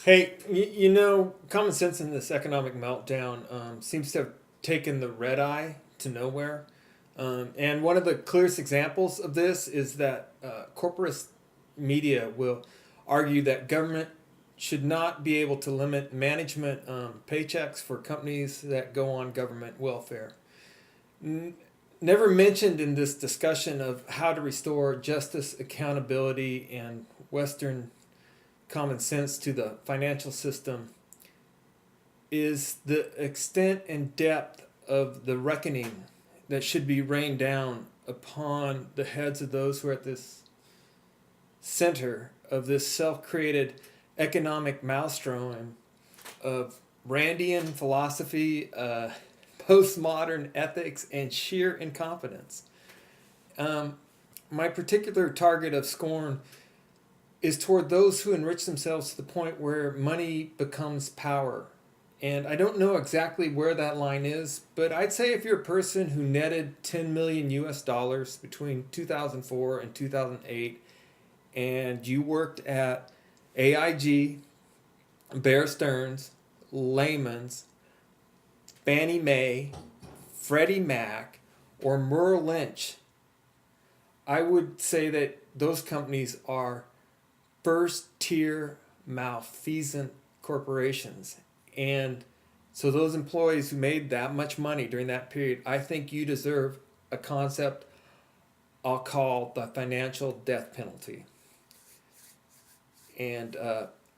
Hey, common sense in this economic meltdown seems to have taken the red eye to nowhere. And one of the clearest examples of this is that corporate media will argue that government should not be able to limit management paychecks for companies that go on government welfare. N- Never mentioned in this discussion of how to restore justice, accountability, and Western common sense to the financial system is the extent and depth of the reckoning that should be rained down upon the heads of those who are at this center of this self created economic maelstrom of Randian philosophy, postmodern ethics, and sheer incompetence. Um, my particular target of scorn is toward those who enrich themselves to the point where money becomes power. And I don't know exactly where that line is, but I'd say if you're a person who netted 10 million US dollars between 2004 and 2008 and you worked at AIG, Bear Stearns, Lehman's, Fannie Mae, Freddie Mac, or Merrill Lynch, I would say that those companies are first tier malfeasant corporations. And so, those employees who made that much money during that period, I think you deserve a concept I'll call the financial death penalty. And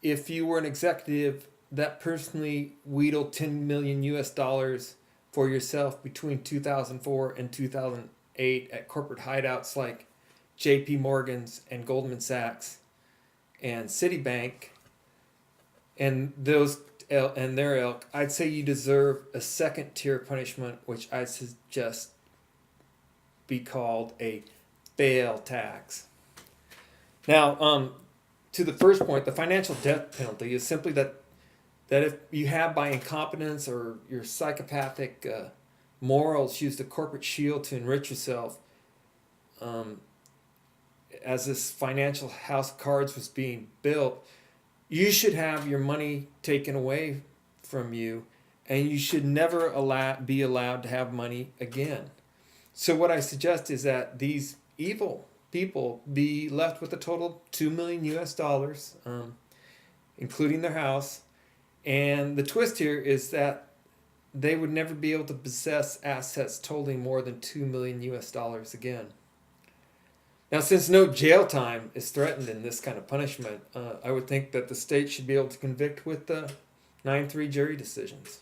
if you were an executive that personally wheedled 10 million US dollars for yourself between 2004 and 2008 at corporate hideouts like JP Morgan's and Goldman Sachs and Citibank and those and their ilk, I'd say you deserve a second tier punishment, which I suggest be called a fail tax. Now, to the first point, the financial death penalty is simply that if you have by incompetence or your psychopathic morals used a corporate shield to enrich yourself, um, as this financial house of cards was being built, you should have your money taken away from you, and you should never be allowed to have money again. So what I suggest is that these evil people be left with a total 2 million US dollars, including their house. And the twist here is that they would never be able to possess assets totaling more than 2 million US dollars again. Now, since no jail time is threatened in this kind of punishment, I would think that the state should be able to convict with the 9-3 jury decisions.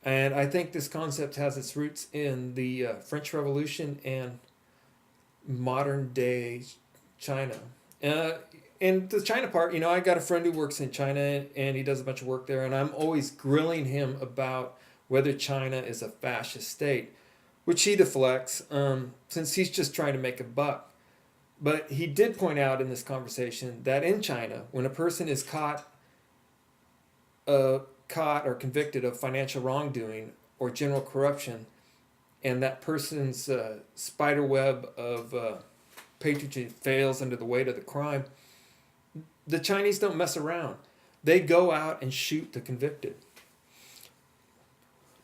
And I think this concept has its roots in the French Revolution and modern day China. And the China part, I got a friend who works in China and he does a bunch of work there, and I'm always grilling him about whether China is a fascist state, which he deflects since he's just trying to make a buck. But he did point out in this conversation that in China, when a person is caught or convicted of financial wrongdoing or general corruption, and that person's spider web of patronage fails under the weight of the crime, the Chinese don't mess around. They go out and shoot the convicted.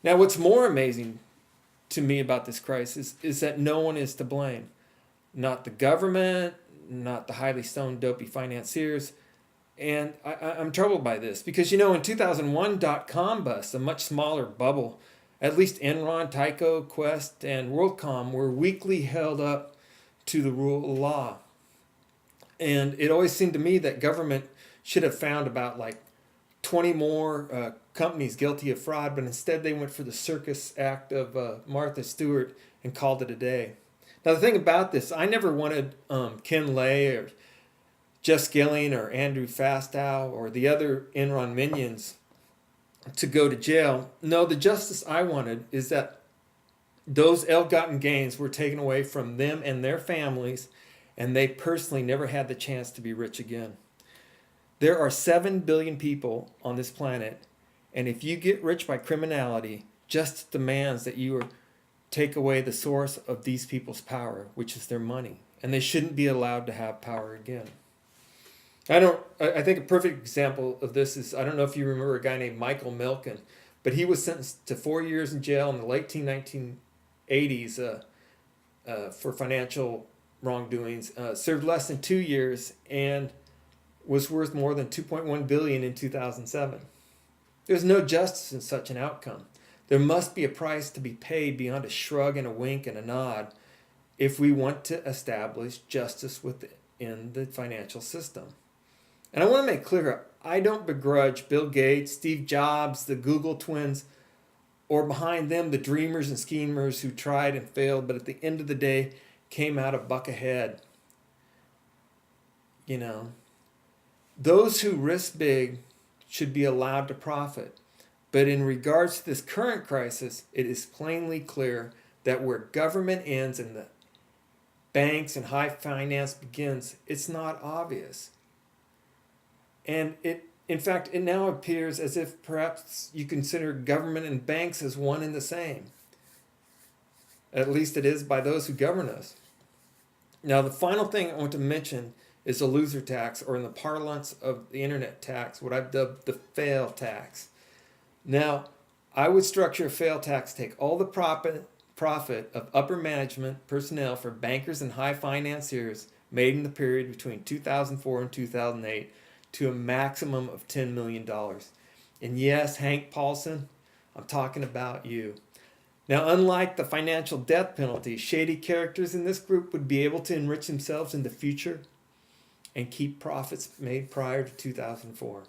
Now, what's more amazing to me about this crisis is that no one is to blame. Not the government, not the highly stoned, dopey financiers. And I'm troubled by this because, in 2001, dot-com bust, a much smaller bubble, at least Enron, Tyco, Quest, and WorldCom were weakly held up to the rule of law. And it always seemed to me that government should have found about like 20 more companies guilty of fraud, but instead they went for the circus act of Martha Stewart and called it a day. Now, the thing about this, I never wanted Ken Lay or Jess Skilling or Andrew Fastow or the other Enron minions to go to jail. No, the justice I wanted is that those ill-gotten gains were taken away from them and their families, and they personally never had the chance to be rich again. There are 7 billion people on this planet, and if you get rich by criminality, justice demands that you take away the source of these people's power, which is their money, and they shouldn't be allowed to have power again. I think a perfect example of this is, I don't know if you remember a guy named Michael Milken, but he was sentenced to 4 years in jail in the late 1980s for financial wrongdoings. Served less than 2 years and was worth more than 2.1 billion in 2007. There's no justice in such an outcome. There must be a price to be paid beyond a shrug and a wink and a nod if we want to establish justice within the financial system. And I want to make clear, I don't begrudge Bill Gates, Steve Jobs, the Google twins, or behind them the dreamers and schemers who tried and failed, but at the end of the day came out a buck ahead. You know, those who risk big should be allowed to profit. But in regards to this current crisis, it is plainly clear that where government ends and the banks and high finance begins, it's not obvious. And in fact, it now appears as if perhaps you consider government and banks as one and the same. At least it is by those who govern us. Now, the final thing I want to mention is the loser tax, or in the parlance of the internet tax, what I've dubbed the fail tax. Now, I would structure a fail tax, take all the profit of upper management personnel for bankers and high financiers made in the period between 2004 and 2008 to a maximum of $10 million. And yes, Hank Paulson, I'm talking about you. Now, unlike the financial death penalty, shady characters in this group would be able to enrich themselves in the future and keep profits made prior to 2004.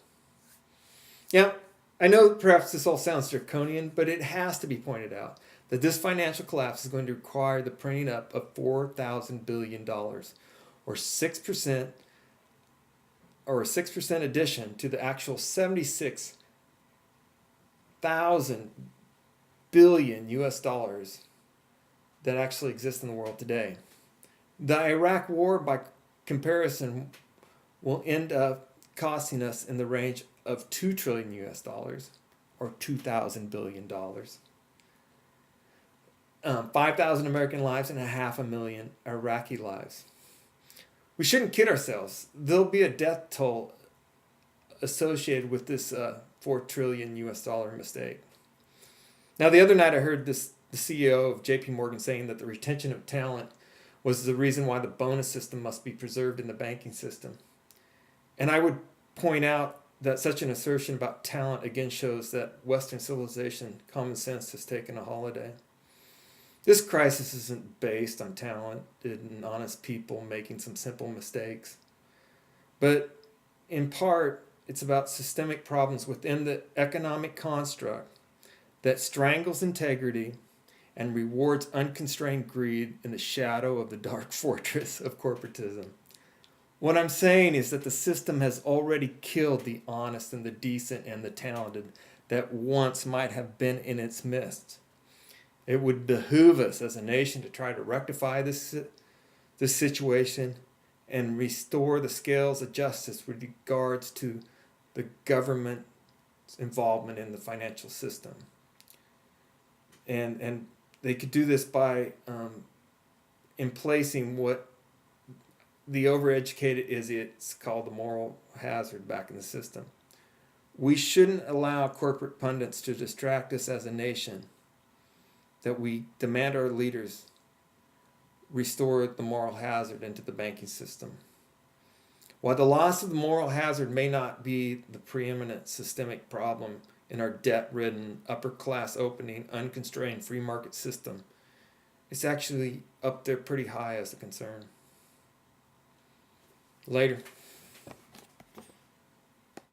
Now, I know perhaps this all sounds draconian, but it has to be pointed out that this financial collapse is going to require the printing up of $4,000 billion, or 6%, or a 6% addition to the actual 76,000 billion US dollars that actually exist in the world today. The Iraq war, by comparison, will end up costing us in the range of 2 trillion US dollars, or $2,000 billion. 5,000 American lives and 500,000 Iraqi lives. We shouldn't kid ourselves. There'll be a death toll associated with this 4 trillion US dollar mistake. Now, the other night I heard the CEO of JP Morgan saying that the retention of talent was the reason why the bonus system must be preserved in the banking system. And I would point out that such an assertion about talent again shows that Western civilization, common sense, has taken a holiday. This crisis isn't based on talented and honest people making some simple mistakes. But in part, it's about systemic problems within the economic construct that strangles integrity and rewards unconstrained greed in the shadow of the dark fortress of corporatism. What I'm saying is that the system has already killed the honest and the decent and the talented that once might have been in its midst. It would behoove us as a nation to try to rectify this situation and restore the scales of justice with regards to the government's involvement in the financial system. And they could do this by emplacing what the overeducated idiots call the moral hazard back in the system. We shouldn't allow corporate pundits to distract us as a nation, that we demand our leaders restore the moral hazard into the banking system. While the loss of the moral hazard may not be the preeminent systemic problem in our debt-ridden, upper-class opening, unconstrained free market system, it's actually up there pretty high as a concern. Later.